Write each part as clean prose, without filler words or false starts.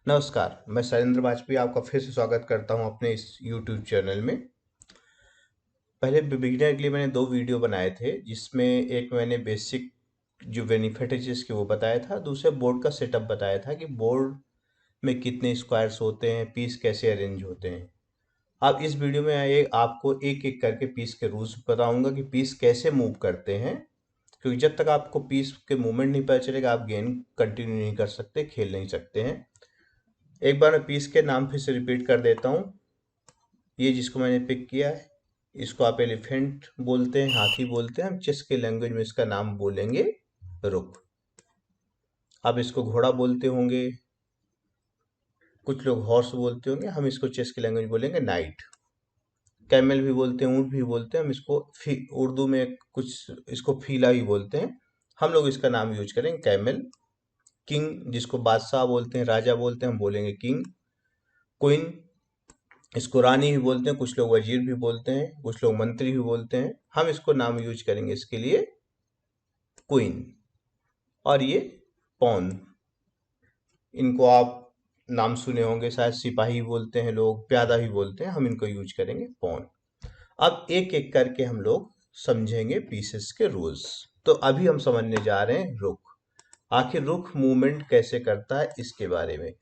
नमस्कार, मैं शैलेंद्र वाजपेयी आपका फिर से स्वागत करता हूं अपने इस YouTube चैनल में। पहले बिगिनर के लिए मैंने 2 वीडियो बनाए थे, जिसमें एक मैंने बेसिक जो बेनिफिट है जिसके वो बताया था, दूसरे बोर्ड का सेटअप बताया था कि बोर्ड में कितने स्क्वायर्स होते हैं, पीस कैसे अरेंज होते हैं। अब इस वीडियो में आपको एक-एक करके पीस के रूल्स बताऊंगा कि पीस कैसे मूव करते हैं, क्योंकि जब तक आपको पीस के मूवमेंट नहीं पता चलेगा आप गेम कंटिन्यू नहीं कर सकते, खेल नहीं सकते हैं। एक बार मैं पीस के नाम फिर से रिपीट कर देता हूँ। ये जिसको मैंने पिक किया है, इसको आप एलिफेंट बोलते हैं, हाथी बोलते हैं। हम चेस के लैंग्वेज में इसका नाम बोलेंगे रुक। आप इसको घोड़ा बोलते होंगे, कुछ लोग हॉर्स बोलते होंगे, हम इसको चेस की लैंग्वेज बोलेंगे नाइट। कैमल भी बोलते हैं, ऊंट भी बोलते हैं, हम इसको उर्दू में कुछ इसको फीला भी बोलते हैं। हम लोग इसका नाम यूज करेंगे कैमल। किंग जिसको बादशाह बोलते हैं, राजा बोलते हैं, हम बोलेंगे किंग। क्वीन इसको रानी भी बोलते हैं, कुछ लोग वजीर भी बोलते हैं, कुछ लोग मंत्री भी बोलते हैं। हम इसको नाम यूज करेंगे इसके लिए क्वीन। और ये पॉन, इनको आप नाम सुने होंगे शायद, सिपाही बोलते हैं लोग, प्यादा भी बोलते हैं, हम इनको यूज करेंगे पॉन। अब एक एक करके हम लोग समझेंगे पीसेस के रूल्स। तो अभी हम समझने जा रहे हैं रुक। आखिर रुक मूवमेंट कैसे करता है इसके बारे में।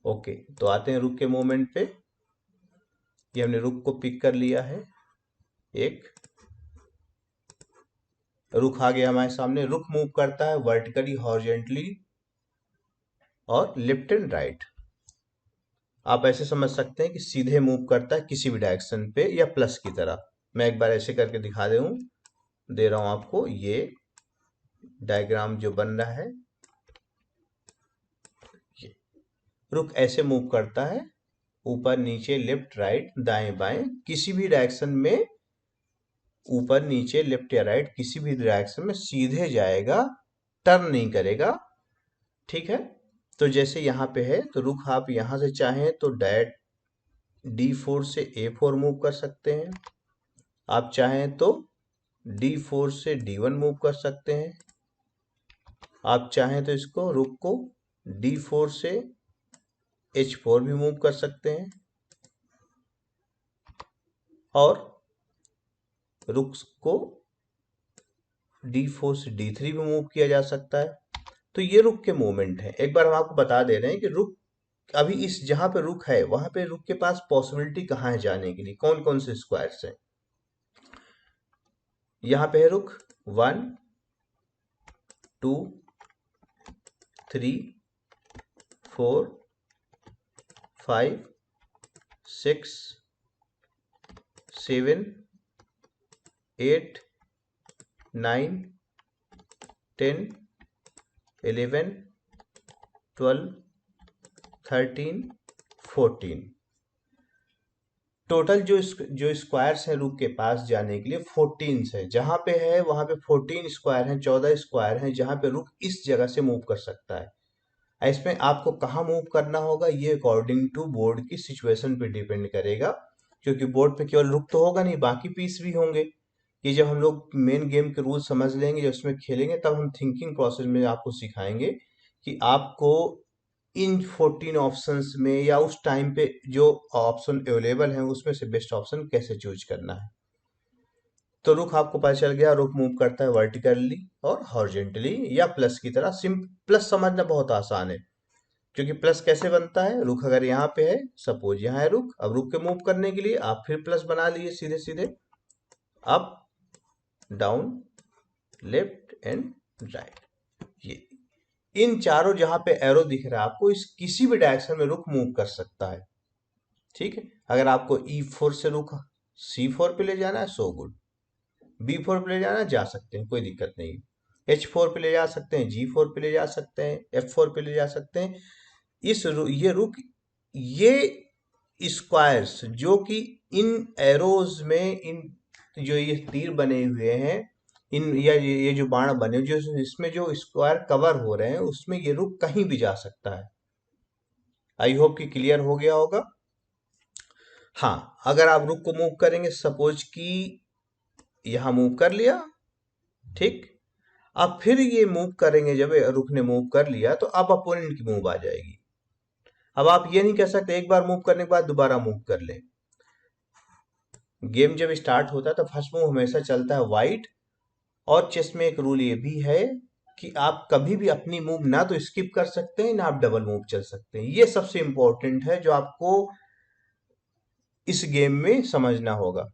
ओके, तो आते हैं रुक के मूवमेंट पे। ये हमने रुक को पिक कर लिया है। एक रुख आ गया हमारे सामने। रुख मूव करता है वर्टिकली, हॉरिजेंटली और लेफ्ट एंड राइट। आप ऐसे समझ सकते हैं कि सीधे मूव करता है किसी भी डायरेक्शन पे, या प्लस की तरह। मैं एक बार ऐसे करके दे रहा हूं आपको। ये डायग्राम जो बन रहा है, ये रुख ऐसे मूव करता है, ऊपर नीचे लेफ्ट राइट दाएं बाएं किसी भी डायरेक्शन में। ऊपर नीचे लेफ्ट या राइट किसी भी डायरेक्शन में सीधे जाएगा, टर्न नहीं करेगा। ठीक है। तो जैसे यहाँ पे है, तो रुख आप यहाँ से चाहें तो डायरेक्ट D4 से A4 मूव कर सकते हैं। आप चाहें तो D4 से D1 मूव कर सकते हैं। आप चाहें तो इसको रुख को D4 से H4 भी मूव कर सकते हैं, और रुख को D4 से D3 भी मूव किया जा सकता है। तो ये रुख के मूवमेंट है। एक बार हम आपको बता दे रहे हैं कि रुख अभी इस जहां पे रुख है वहां पे रुख के पास पॉसिबिलिटी कहाँ है जाने के लिए, कौन कौन से स्क्वायर्स हैं। यहाँ पे है रुख 1 2 3 4 5 6 7 8 9 10 11 12 13 14। टोटल जो स्क्वायर्स हैं रुक के पास जाने के लिए 14 है। जहां पे है वहां पे 14 स्क्वायर हैं, 14 स्क्वायर हैं जहां पे रुक इस जगह से मूव कर सकता है। इसमें आपको कहाँ मूव करना होगा ये अकॉर्डिंग टू बोर्ड की सिचुएशन पे डिपेंड करेगा, क्योंकि बोर्ड पे केवल रुक तो होगा नहीं, बाकी पीस भी होंगे। ये जब हम लोग मेन गेम के रूल समझ लेंगे, जब उसमें खेलेंगे, तब हम थिंकिंग प्रोसेस में आपको सिखाएंगे कि आपको इन 14 ऑप्शंस में या उस टाइम पे जो ऑप्शन अवेलेबल हैं उसमें से बेस्ट ऑप्शन कैसे चूज करना है। तो रुख आपको पता चल गया, रुख मूव करता है वर्टिकली और हॉरिजेंटली या प्लस की तरह। सिम प्लस समझना बहुत आसान है, क्योंकि प्लस कैसे बनता है। रुख अगर यहाँ पे है, सपोज यहाँ है रुख, अब रुख के मूव करने के लिए आप फिर प्लस बना लिए सीधे सीधे, up down left and right. ये इन चारों जहां पे एरो दिख रहा है आपको, इस किसी भी डायरेक्शन में रुख मूव कर सकता है। ठीक है। अगर आपको E4 से रुख C4 पे ले जाना है, सो गुड। B4 पे ले जाना है, जा सकते हैं, कोई दिक्कत नहीं। H4 पे ले जा सकते हैं, G4 पे ले जा सकते हैं, F4 पे ले जा सकते हैं। ये रुख, ये स्क्वायर्स जो कि इन एरोज में, इन जो ये तीर बने हुए हैं, इन या ये जो बाण बने जो इसमें जो स्क्वायर कवर हो रहे हैं, उसमें ये रुख कहीं भी जा सकता है। आई होप कि क्लियर हो गया होगा। हाँ, अगर आप रुख को मूव करेंगे, सपोज कि यहां मूव कर लिया, ठीक। अब फिर ये मूव करेंगे, जब रुख ने मूव कर लिया तो अब अपोनेंट की मूव आ जाएगी। अब आप ये नहीं कह सकते एक बार मूव करने के बाद दोबारा मूव कर ले। गेम जब स्टार्ट होता है तो फर्स्ट मूव हमेशा चलता है वाइट। और चेस में एक रूल ये भी है कि आप कभी भी अपनी मूव ना तो स्किप कर सकते हैं ना आप डबल मूव चल सकते हैं। ये सबसे इंपॉर्टेंट है जो आपको इस गेम में समझना होगा।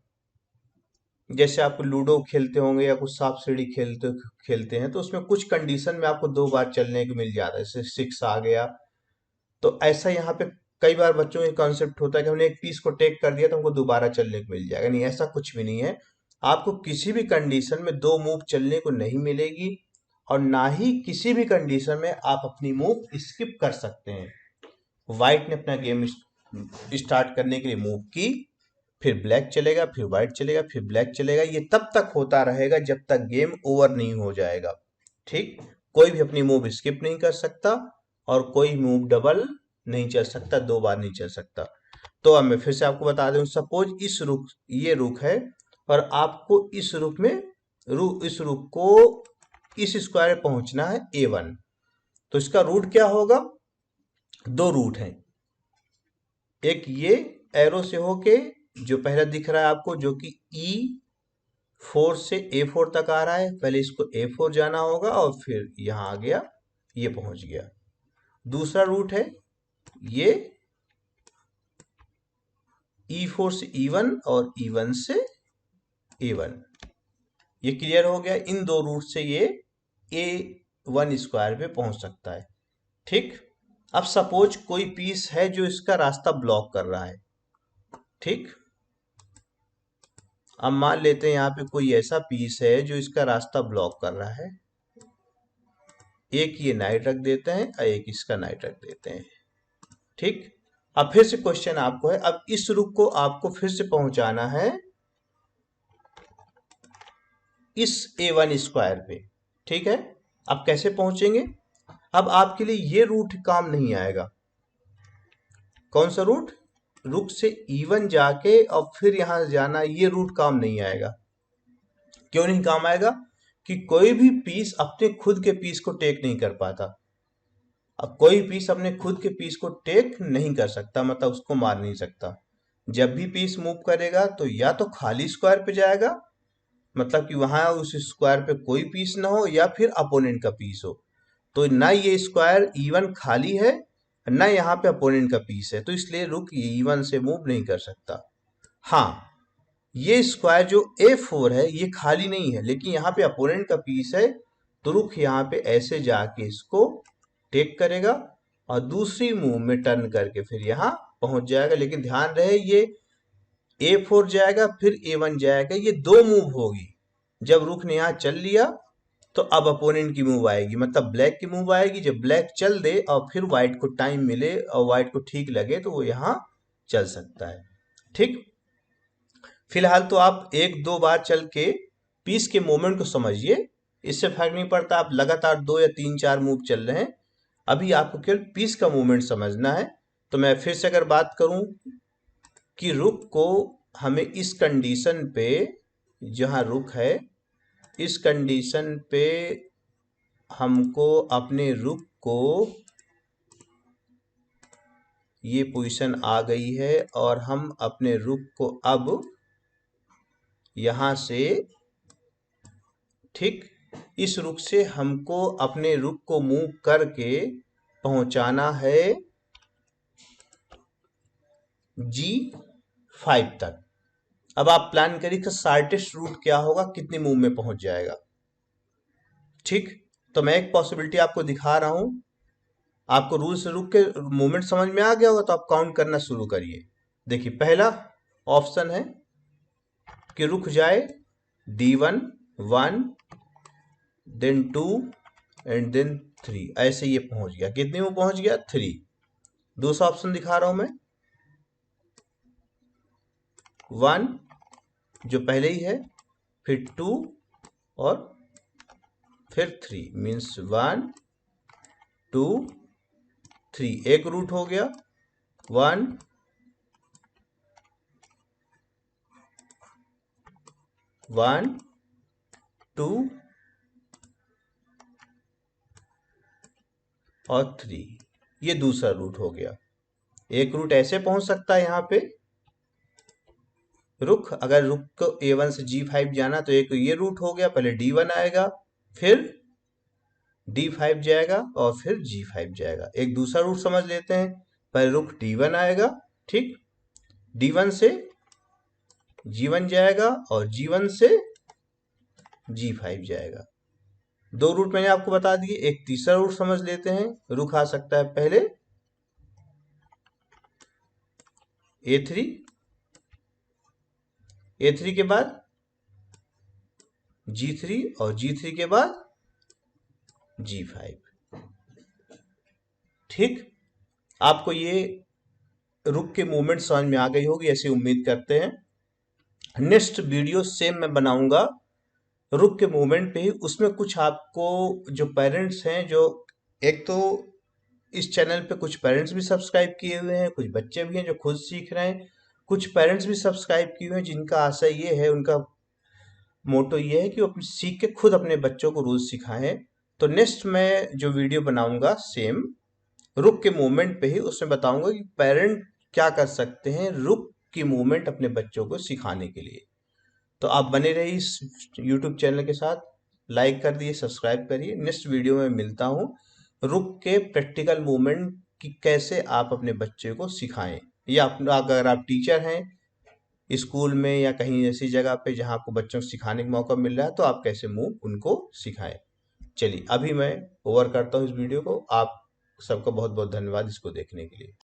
जैसे आप लूडो खेलते होंगे या कुछ सांप सीढ़ी खेलते खेलते हैं तो उसमें कुछ कंडीशन में आपको 2 बार चलने को मिल जाता है, जैसे 6 आ गया। तो ऐसा यहाँ पे कई बार बच्चों का कॉन्सेप्ट होता है कि हमने एक पीस को टेक कर दिया तो हमको दोबारा चलने को मिल जाएगा। नहीं, ऐसा कुछ भी नहीं है। आपको किसी भी कंडीशन में 2 मूव चलने को नहीं मिलेगी और ना ही किसी भी कंडीशन में आप अपनी मूव स्किप कर सकते हैं। व्हाइट ने अपना गेम स्टार्ट करने के लिए मूव की, फिर ब्लैक चलेगा, फिर व्हाइट चलेगा, फिर ब्लैक चलेगा। ये तब तक होता रहेगा जब तक गेम ओवर नहीं हो जाएगा। ठीक, कोई भी अपनी मूव स्किप नहीं कर सकता और कोई मूव डबल नहीं चल सकता, 2 बार नहीं चल सकता। तो अब मैं फिर से आपको बता दूं, सपोज इस रुक ये रुक है और आपको इस रुक में इस रुक को इस स्क्वायर में पहुंचना है A1। तो इसका रूट क्या होगा? 2 रूट हैं। एक ये एरो से होके जो पहला दिख रहा है आपको, जो कि E4 से A4 तक आ रहा है, पहले इसको A4 जाना होगा और फिर यहां आ गया, ये पहुंच गया। दूसरा रूट है ये E4 से E1 और E1 से A1। ये क्लियर हो गया। इन 2 रूट से ये A1 स्क्वायर पे पहुंच सकता है। ठीक, अब सपोज कोई पीस है जो इसका रास्ता ब्लॉक कर रहा है। ठीक, अब मान लेते हैं यहाँ पे कोई ऐसा पीस है जो इसका रास्ता ब्लॉक कर रहा है। एक ये नाइट रख देते हैं और एक इसका नाइट रख देते हैं। ठीक, अब फिर से क्वेश्चन आपको है, अब इस रुक को आपको फिर से पहुंचाना है इस A1 स्क्वायर पे। ठीक है, अब कैसे पहुंचेंगे? अब आपके लिए ये रूट काम नहीं आएगा। कौन सा रूट? रुक से E1 जाके और फिर यहां जाना, ये रूट काम नहीं आएगा। क्यों नहीं काम आएगा? कि कोई भी पीस अपने खुद के पीस को टेक नहीं कर पाता। अब कोई पीस अपने खुद के पीस को टेक नहीं कर सकता, मतलब उसको मार नहीं सकता। जब भी पीस मूव करेगा तो या तो खाली स्क्वायर पे जाएगा, मतलब कि वहां उस स्क्वायर पे कोई पीस ना हो, या फिर अपोनेंट का पीस हो। तो ना ये स्क्वायर E1 खाली है, ना यहाँ पे अपोनेंट का पीस है, तो इसलिए रुक E1 से मूव नहीं कर सकता। हाँ, ये स्क्वायर जो A4 है ये खाली नहीं है, लेकिन यहाँ पे अपोनेंट का पीस है, तो रुख यहाँ पे ऐसे जाके इसको टेक करेगा और दूसरी मूव में टर्न करके फिर यहाँ पहुंच जाएगा। लेकिन ध्यान रहे, ये A4 जाएगा फिर A1 जाएगा, ये 2 मूव होगी। जब रुख ने यहाँ चल लिया तो अब अपोनेंट की मूव आएगी, मतलब ब्लैक की मूव आएगी। जब ब्लैक चल दे और फिर व्हाइट को टाइम मिले और व्हाइट को ठीक लगे तो वो यहाँ चल सकता है। ठीक, फिलहाल तो आप 1-2 बार चल के पीस के मोमेंट को समझिए, इससे फर्क नहीं पड़ता आप लगातार 2 या 3-4 मूव चल रहे हैं। अभी आपको केवल पीस का मूवमेंट समझना है। तो मैं फिर से अगर बात करूं कि रुक को हमें इस कंडीशन पे, जहां रुक है इस कंडीशन पे हमको अपने रुक को, ये पोजीशन आ गई है और हम अपने रुक को अब यहां से, ठीक, इस रुक से हमको अपने रुक को मूव करके पहुंचाना है G5 तक। अब आप प्लान करिए कि शॉर्टेस्ट रूट क्या होगा, कितने मूव में पहुंच जाएगा। ठीक, तो मैं एक पॉसिबिलिटी आपको दिखा रहा हूं। आपको रूल से रुक के मूवमेंट समझ में आ गया होगा तो आप काउंट करना शुरू करिए। देखिए, पहला ऑप्शन है कि रुक जाए D1 1 देन 2 एंड देन 3, ऐसे ये पहुंच गया। कितने में पहुंच गया? 3। दूसरा ऑप्शन दिखा रहा हूं मैं, 1 जो पहले ही है, फिर 2 और फिर 3, मीन्स 1 2 3। एक रूट हो गया, 1 1 2 और 3, ये दूसरा रूट हो गया। एक रूट ऐसे पहुंच सकता है यहाँ पे रुख, अगर रुख को A1 से G5 जाना तो एक ये रूट हो गया, पहले D1 आएगा, फिर D5 जाएगा और फिर G5 जाएगा। एक दूसरा रूट समझ लेते हैं, पहले रुख D1 आएगा, ठीक, D1 से G1 जाएगा और G1 से G5 जाएगा। दो रूट मैंने आपको बता दिए। एक तीसरा रूट समझ लेते हैं, रुख आ सकता है पहले A3, A3 के बाद G3 और G3 के बाद G5। ठीक, आपको ये रुख के मूवमेंट समझ में आ गई होगी, ऐसी उम्मीद करते हैं। नेक्स्ट वीडियो सेम मैं बनाऊंगा रुख के मूवमेंट पे ही। उसमें कुछ आपको जो पेरेंट्स हैं, जो एक तो इस चैनल पे कुछ पेरेंट्स भी सब्सक्राइब किए हुए हैं, कुछ बच्चे भी हैं जो खुद सीख रहे हैं, कुछ पेरेंट्स भी सब्सक्राइब किए हुए हैं जिनका आशय ये है, उनका मोटो ये है कि वो अपने सीख के खुद अपने बच्चों को रोज सिखाएं। तो नेक्स्ट मैं जो वीडियो बनाऊंगा सेम रुख के मूवमेंट पे ही, उसमें बताऊंगा कि पेरेंट क्या कर सकते हैं रुख की मूवमेंट अपने बच्चों को सिखाने के लिए। तो आप बने रहिए इस YouTube चैनल के साथ, लाइक कर दिए, सब्सक्राइब करिए। नेक्स्ट वीडियो में मिलता हूँ रुख के प्रैक्टिकल मूवमेंट की कैसे आप अपने बच्चे को सिखाएं, या अगर आप टीचर हैं स्कूल में या कहीं ऐसी जगह पे जहां आपको बच्चों को सिखाने का मौका मिल रहा है, तो आप कैसे मूव उनको सिखाएं। चलिए अभी मैं ओवर करता हूँ इस वीडियो को। आप सबका बहुत बहुत धन्यवाद इसको देखने के लिए।